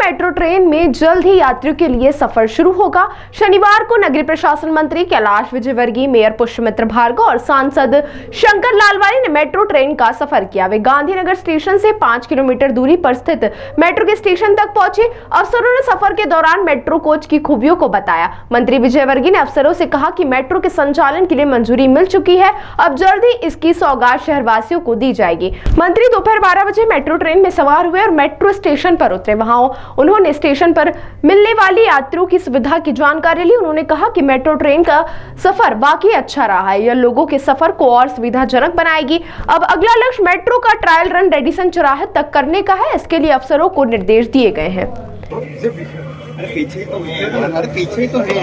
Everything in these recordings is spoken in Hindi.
मेट्रो ट्रेन में जल्द ही यात्रियों के लिए सफर शुरू होगा। शनिवार को नगरीय प्रशासन मंत्री कैलाश विजयवर्गीय, मेयर पुष्यमित्र भार्गव और सांसद शंकर लालवानी ने मेट्रो ट्रेन का सफर किया। वे गांधीनगर स्टेशन से 5 किलोमीटर दूरी पर स्थित मेट्रो के स्टेशन तक पहुंचे। अफसरों ने सफर के दौरान मेट्रो कोच की खूबियों को बताया। मंत्री विजयवर्गीय ने अफसरों से कहा कि मेट्रो के संचालन के लिए मंजूरी मिल चुकी है, अब जल्द ही इसकी सौगात शहरवासियों को दी जाएगी। मंत्री दोपहर 12 बजे मेट्रो ट्रेन में सवार हुए और मेट्रो स्टेशन पर उतरे। वहां उन्होंने स्टेशन पर मिलने वाली यात्रियों की सुविधा की जानकारी ली। उन्होंने कहा कि मेट्रो ट्रेन का सफर वाकई अच्छा रहा है, यह लोगों के सफर को और सुविधाजनक बनाएगी। अब अगला लक्ष्य मेट्रो का ट्रायल रन रेडिसन चौराहे तक करने का है। इसके लिए अफसरों को निर्देश दिए गए हैं। पीछे तो है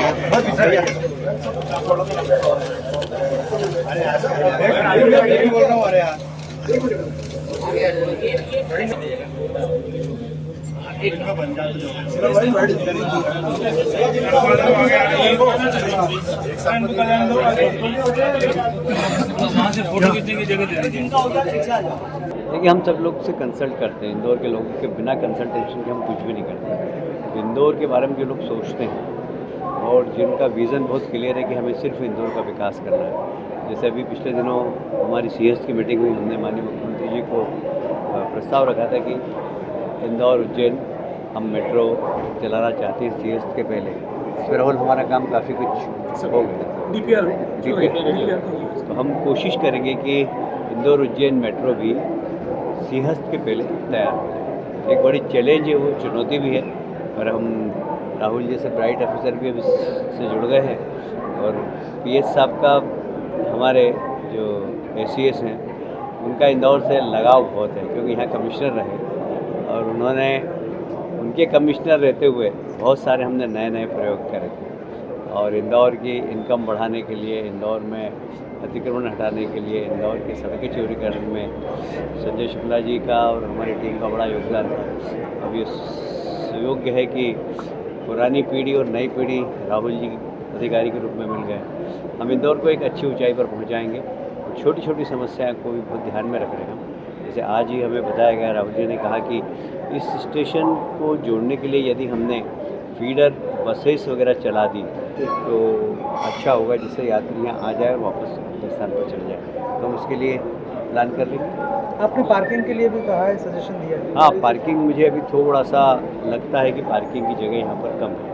देखिए, हम सब लोग से कंसल्ट करते हैं। इंदौर के लोगों के बिना कंसल्टेशन के हम कुछ भी नहीं करते। इंदौर के बारे में जो लोग सोचते हैं और जिनका विज़न बहुत क्लियर है कि हमें सिर्फ इंदौर का विकास करना है। जैसे अभी पिछले दिनों हमारी CS की मीटिंग हुई, हमने माननीय मुख्यमंत्री जी को प्रस्ताव रखा था कि इंदौर उज्जैन हम मेट्रो चलाना चाहते हैं CS के पहले। फिर और हमारा काम काफ़ी कुछ हो गया, DPR। तो हम कोशिश करेंगे कि इंदौर उज्जैन मेट्रो भी सिंहस्थ के पहले तैयार हो जाए। एक बड़ी चैलेंज है, वो चुनौती भी है, और हम राहुल जैसे ब्राइट ऑफिसर भी अब इससे जुड़ गए हैं। और PS साहब का, हमारे जो ACS हैं, उनका इंदौर से लगाव बहुत है, क्योंकि यहाँ कमिश्नर रहे और उन्होंने उनके कमिश्नर रहते हुए बहुत सारे हमने नए प्रयोग करे थे। और इंदौर की इनकम बढ़ाने के लिए, इंदौर में अतिक्रमण हटाने के लिए, इंदौर की सड़कें चौड़ीकरण में संजय शुक्ला जी का और हमारी टीम का बड़ा योगदान था। अब ये सुयोग्य है कि पुरानी पीढ़ी और नई पीढ़ी राहुल जी अधिकारी के रूप में मिल गए। हम इंदौर को एक अच्छी ऊंचाई पर पहुंचाएंगे। छोटी छोटी समस्याओं को भी बहुत ध्यान में रख रहे हैं हम। जैसे आज ही हमें बताया गया, राहुल जी ने कहा कि इस स्टेशन को जोड़ने के लिए यदि हमने फीडर बसेस वगैरह चला दी तो अच्छा होगा, जिससे यात्री यहाँ आ जाए और वापस अपने स्थान पर चले जाए। तो हम उसके लिए प्लान कर लेंगे। आपने पार्किंग के लिए भी कहा है, सजेशन दिया है? हाँ, पार्किंग मुझे अभी थोड़ा सा लगता है कि पार्किंग की जगह यहाँ पर कम है,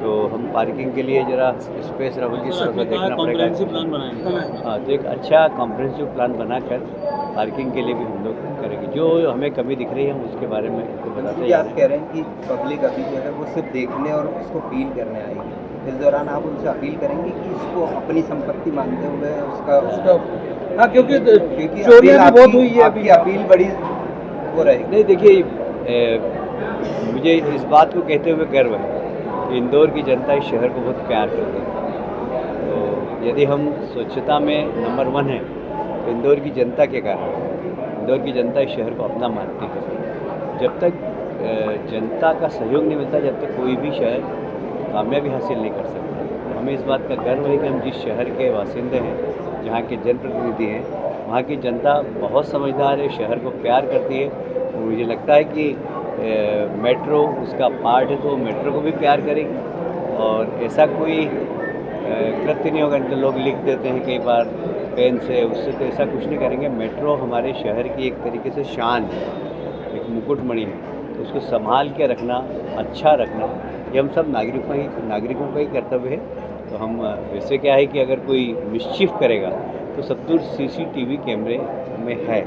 तो हम पार्किंग के लिए ज़रा स्पेस राहुल की तरफ से देखना पड़ेगा। हाँ, तो एक अच्छा कॉम्प्रिहेंसिव प्लान बनाकर पार्किंग के लिए भी हम लोग करेंगे। जो हमें कमी दिख रही है हम उसके बारे में आपको बताते हैं। आप कह रहे हैं कि पब्लिक अभी जो है वो सिर्फ देखने और उसको फील करने आएगी, इस दौरान आप उनसे अपील करेंगे कि इसको अपनी संपत्ति मानते हुए उसका हाँ, क्योंकि चोरियां भी बहुत हुई है, आपकी अपील बड़ी वो रहेगी। नहीं, देखिए, मुझे इस बात को कहते हुए गर्व है कि इंदौर की जनता इस शहर को बहुत प्यार करती है। तो यदि हम स्वच्छता में नंबर 1 है तो इंदौर की जनता के कारण है। इंदौर की जनता इस शहर को अपना मानती है। जब तक जनता का सहयोग नहीं मिलता, जब तक कोई भी शहर कामयाबी हासिल नहीं कर सकता। तो हमें इस बात का गर्व है कि हम जिस शहर के बासिंदे हैं, जहाँ के जनप्रतिनिधि हैं, वहाँ की जनता बहुत समझदार है, शहर को प्यार करती है। और मुझे लगता है कि मेट्रो उसका पार्ट है, तो मेट्रो को भी प्यार करेगी। और ऐसा कोई कृत्य नहीं होगा, तो लोग लिख देते हैं कई बार पेन से, उससे तो ऐसा कुछ नहीं करेंगे। मेट्रो हमारे शहर की एक तरीके से शान है, एक मुकुटमणि है, तो उसको संभाल के रखना, अच्छा रखना, ये हम सब नागरिकों का ही कर्तव्य है। तो हम वैसे क्या है कि अगर कोई मिस्चीफ करेगा तो सब दूर CCTV कैमरे में है,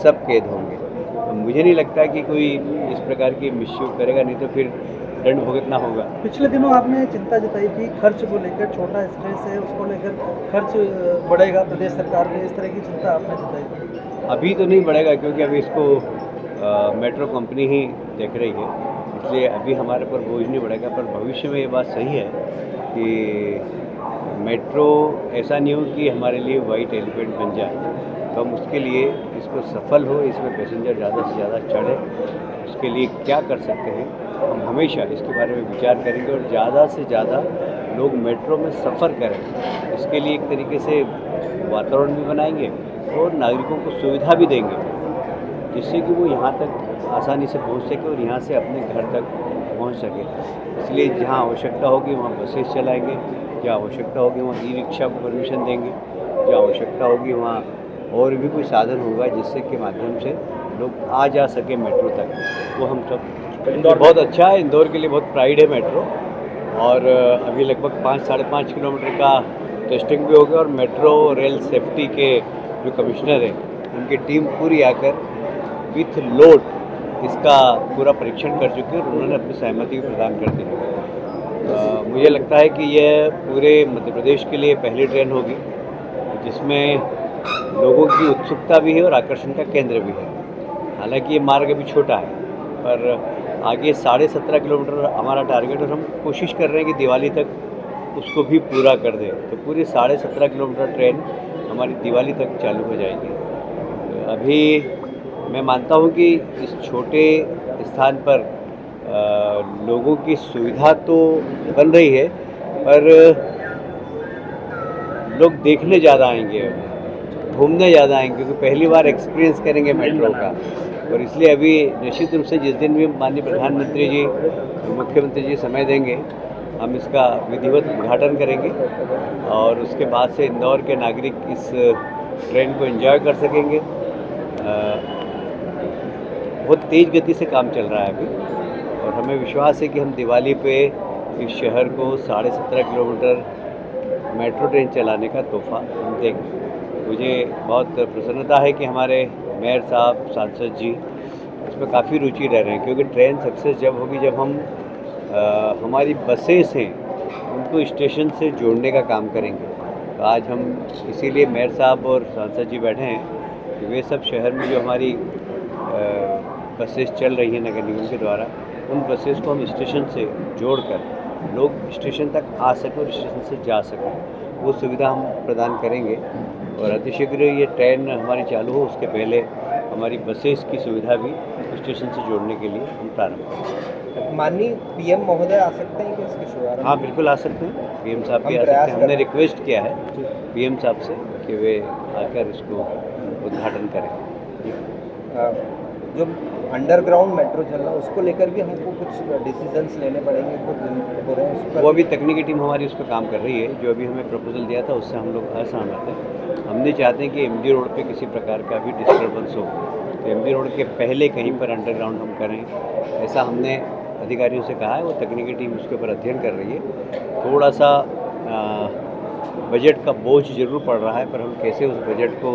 सब कैद होंगे। तो मुझे नहीं लगता कि कोई इस प्रकार की मिस्चीफ करेगा, नहीं तो फिर दंड भुगतना होगा। पिछले दिनों आपने चिंता जताई थी खर्च को लेकर, छोटा स्ट्रेस है उसको लेकर खर्च बढ़ेगा प्रदेश सरकार में, इस तरह की चिंता आपने जताई थी। अभी तो नहीं बढ़ेगा, क्योंकि अभी इसको मेट्रो कंपनी ही देख रही है, इसलिए अभी हमारे पर बोझ नहीं बढ़ेगा। पर भविष्य में ये बात सही है कि मेट्रो ऐसा नहीं हो कि हमारे लिए वाइट एलिफेंट बन जाए। तो हम उसके लिए इसको सफल हो, इसमें पैसेंजर ज़्यादा से ज़्यादा चढ़े, उसके लिए क्या कर सकते हैं, हम हमेशा इसके बारे में विचार करेंगे और ज़्यादा से ज़्यादा लोग मेट्रो में सफ़र करें। इसके लिए एक तरीके से वातावरण भी बनाएंगे और नागरिकों को सुविधा भी देंगे, जिससे कि वो यहाँ तक आसानी से पहुँच सके और यहाँ से अपने घर तक पहुंच सके। इसलिए जहां आवश्यकता होगी वहां बसेस चलाएंगे, जहाँ आवश्यकता होगी वहाँ ई-रिक्शा को परमिशन देंगे, जहाँ आवश्यकता होगी वहाँ और भी कोई साधन होगा जिससे के माध्यम से लोग आ जा सके मेट्रो तक, वो हम सब। इंदौर बहुत अच्छा है, इंदौर के लिए बहुत प्राइड है मेट्रो। और अभी लगभग 5-5.5 किलोमीटर का टेस्टिंग भी हो गया और मेट्रो रेल सेफ्टी के जो कमिश्नर हैं उनकी टीम पूरी आकर विथ लोड इसका पूरा परीक्षण कर चुके हैं और उन्होंने अपनी सहमति प्रदान कर दी है। मुझे लगता है कि यह पूरे मध्य प्रदेश के लिए पहली ट्रेन होगी जिसमें लोगों की उत्सुकता भी है और आकर्षण का केंद्र भी है। हालांकि ये मार्ग अभी छोटा है पर आगे 17.5 किलोमीटर हमारा टारगेट और हम कोशिश कर रहे हैं कि दिवाली तक उसको भी पूरा कर दें। तो पूरी 17.5 किलोमीटर ट्रेन हमारी दिवाली तक चालू हो जाएगी। अभी मैं मानता हूँ कि इस छोटे स्थान पर लोगों की सुविधा तो बन रही है पर लोग देखने ज़्यादा आएंगे, घूमने ज़्यादा आएंगे क्योंकि पहली बार एक्सपीरियंस करेंगे मेट्रो का। और इसलिए अभी निश्चित रूप से जिस दिन भी माननीय प्रधानमंत्री जी मुख्यमंत्री जी समय देंगे हम इसका विधिवत उद्घाटन करेंगे और उसके बाद से इंदौर के नागरिक इस ट्रेन को एंजॉय कर सकेंगे। बहुत तेज़ गति से काम चल रहा है अभी और हमें विश्वास है कि हम दिवाली पे इस शहर को 17.5 किलोमीटर मेट्रो ट्रेन चलाने का तोहफा हम देंगे। मुझे बहुत प्रसन्नता है कि हमारे मेयर साहब सांसद जी इसमें काफ़ी रुचि रह रहे हैं क्योंकि ट्रेन सक्सेस जब होगी जब हम हमारी बसेस हैं उनको स्टेशन से जोड़ने का काम करेंगे। तो आज हम इसीलिए मेयर साहब और सांसद जी बैठे हैं कि वे सब शहर में जो हमारी बसेस चल रही हैं नगर निगम के द्वारा उन बसेस को हम स्टेशन से जोड़कर लोग स्टेशन तक आ सकें और स्टेशन से जा सकें, वो सुविधा हम प्रदान करेंगे। और अतिशीघ्र ये ट्रेन हमारी चालू हो उसके पहले हमारी बसेस की सुविधा भी स्टेशन से जोड़ने के लिए हम प्रारंभ करेंगे। माननीय पीएम महोदय आ सकते हैं क्या इसके शुभारंभ? हाँ बिल्कुल आ सकते हैं, पीएम साहब भी आ सकते हैं। हमने रिक्वेस्ट किया है पीएम साहब से कि वे आकर इसको उद्घाटन करें। जो अंडरग्राउंड मेट्रो चल रहा है उसको लेकर भी हमको कुछ डिसीजंस लेने पड़ेंगे, कुछ हो रहे हैं उस पर? वो अभी तकनीकी टीम हमारी उस पर काम कर रही है। जो अभी हमें प्रपोजल दिया था उससे हम लोग असहमत हैं। हम नहीं चाहते हैं कि एमजी रोड पे किसी प्रकार का भी डिस्टर्बेंस हो, तो एमजी रोड के पहले कहीं पर अंडरग्राउंड हम करें ऐसा हमने अधिकारियों से कहा है। वो तकनीकी टीम उसके ऊपर अध्ययन कर रही है। थोड़ा सा बजट का बोझ जरूर पड़ रहा है पर हम कैसे उस बजट को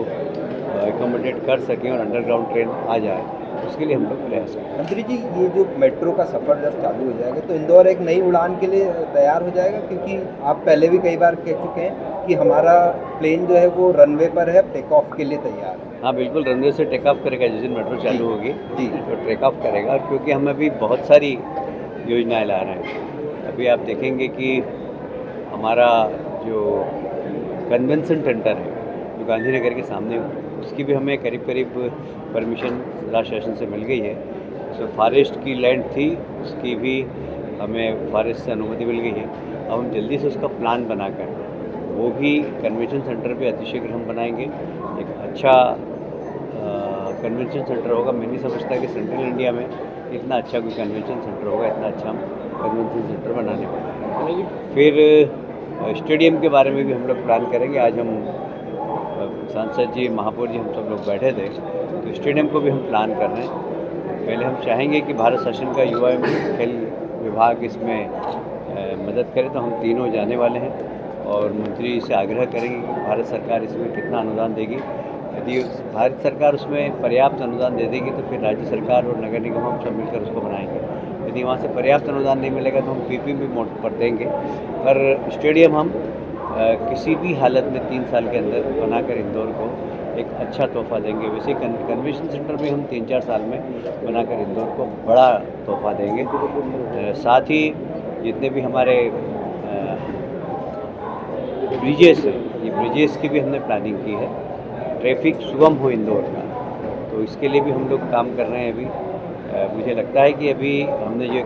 एकोमोडेट कर सकें और अंडरग्राउंड ट्रेन आ जाए उसके लिए हम लोग प्रयास करें। मंत्री जी, ये जो मेट्रो का सफ़र जब चालू हो जाएगा तो इंदौर एक नई उड़ान के लिए तैयार हो जाएगा, क्योंकि आप पहले भी कई बार कह चुके हैं कि हमारा प्लेन जो है वो रनवे पर है, टेक ऑफ के लिए तैयार है। हाँ बिल्कुल, रनवे से टेक ऑफ करेगा जिस दिन मेट्रो चालू होगी जी तो टेक ऑफ करेगा। क्योंकि हम अभी बहुत सारी योजनाएं ला रहे हैं। अभी आप देखेंगे कि हमारा जो कन्वेंशन सेंटर है जो गांधीनगर के सामने उसकी भी हमें करीब करीब परमिशन राज्य शासन से मिल गई है। उसमें फॉरेस्ट की लैंड थी उसकी भी हमें फॉरेस्ट से अनुमति मिल गई है। अब हम जल्दी से उसका प्लान बनाकर वो भी कन्वेंशन सेंटर पे अतिशीघ्र हम बनाएंगे। एक अच्छा कन्वेंशन सेंटर होगा। मैं नहीं समझता कि सेंट्रल इंडिया में इतना अच्छा कोई कन्वेंशन सेंटर होगा, इतना अच्छा हम कन्वेंशन सेंटर बनाने वाले हैं। फिर स्टेडियम के बारे में भी हम लोग प्लान करेंगे। आज हम सांसद जी, महापौर जी, हम सब लोग बैठे थे तो स्टेडियम को भी हम प्लान कर रहे हैं। पहले हम चाहेंगे कि भारत शासन का युवा एवं खेल विभाग इसमें मदद करे, तो हम तीनों जाने वाले हैं और मंत्री से आग्रह करेंगे कि भारत सरकार इसमें कितना अनुदान देगी। यदि भारत सरकार उसमें पर्याप्त अनुदान दे देगी तो फिर राज्य सरकार और नगर निगम हम सब मिलकर उसको बनाएंगे। यदि वहाँ से पर्याप्त अनुदान नहीं मिलेगा तो हम पीपीपी मोड पर देंगे। पर स्टेडियम हम किसी भी हालत में 3 साल के अंदर बनाकर इंदौर को एक अच्छा तोहफा देंगे। वैसे कन्वेंशन सेंटर भी हम 3-4 साल में बनाकर इंदौर को बड़ा तोहफा देंगे। साथ ही जितने भी हमारे ब्रिजेस हैं, ये ब्रिजेस की भी हमने प्लानिंग की है। ट्रैफिक सुगम हो इंदौर का, तो इसके लिए भी हम लोग काम कर रहे हैं। अभी मुझे लगता है कि अभी हमने जो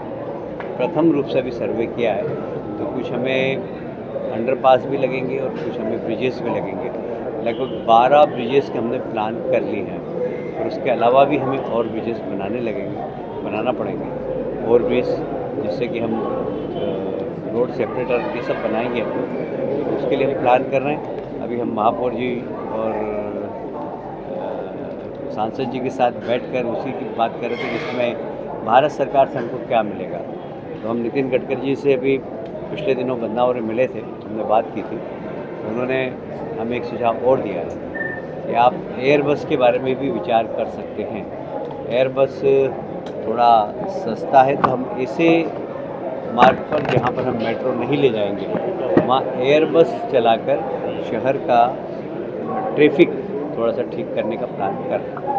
प्रथम रूप से अभी सर्वे किया है तो कुछ हमें अंडरपास भी लगेंगे और कुछ हमें ब्रिजेस भी लगेंगे। लगभग 12 ब्रिजेस के हमने प्लान कर लिए हैं और उसके अलावा भी हमें और ब्रिजेस बनाना पड़ेंगे। ओवर ब्रिज जिससे कि हम रोड सेपरेटर ये सब बनाएंगे हम लोग। उसके लिए हम प्लान कर रहे हैं। अभी हम महापौर जी और सांसद जी के साथ बैठकर उसी की बात कर रहे थे, जिसमें भारत सरकार से हमको क्या मिलेगा। तो हम नितिन गडकरी जी से अभी पिछले दिनों बदनावर में मिले थे, हमने बात की थी। तो उन्होंने हमें एक सुझाव और दिया है कि आप एयरबस के बारे में भी विचार कर सकते हैं। एयरबस थोड़ा सस्ता है, तो हम ऐसे मार्ग पर जहाँ पर हम मेट्रो नहीं ले जाएंगे वहाँ एयरबस चलाकर शहर का ट्रैफिक थोड़ा सा ठीक करने का प्लान कर रहे हैं।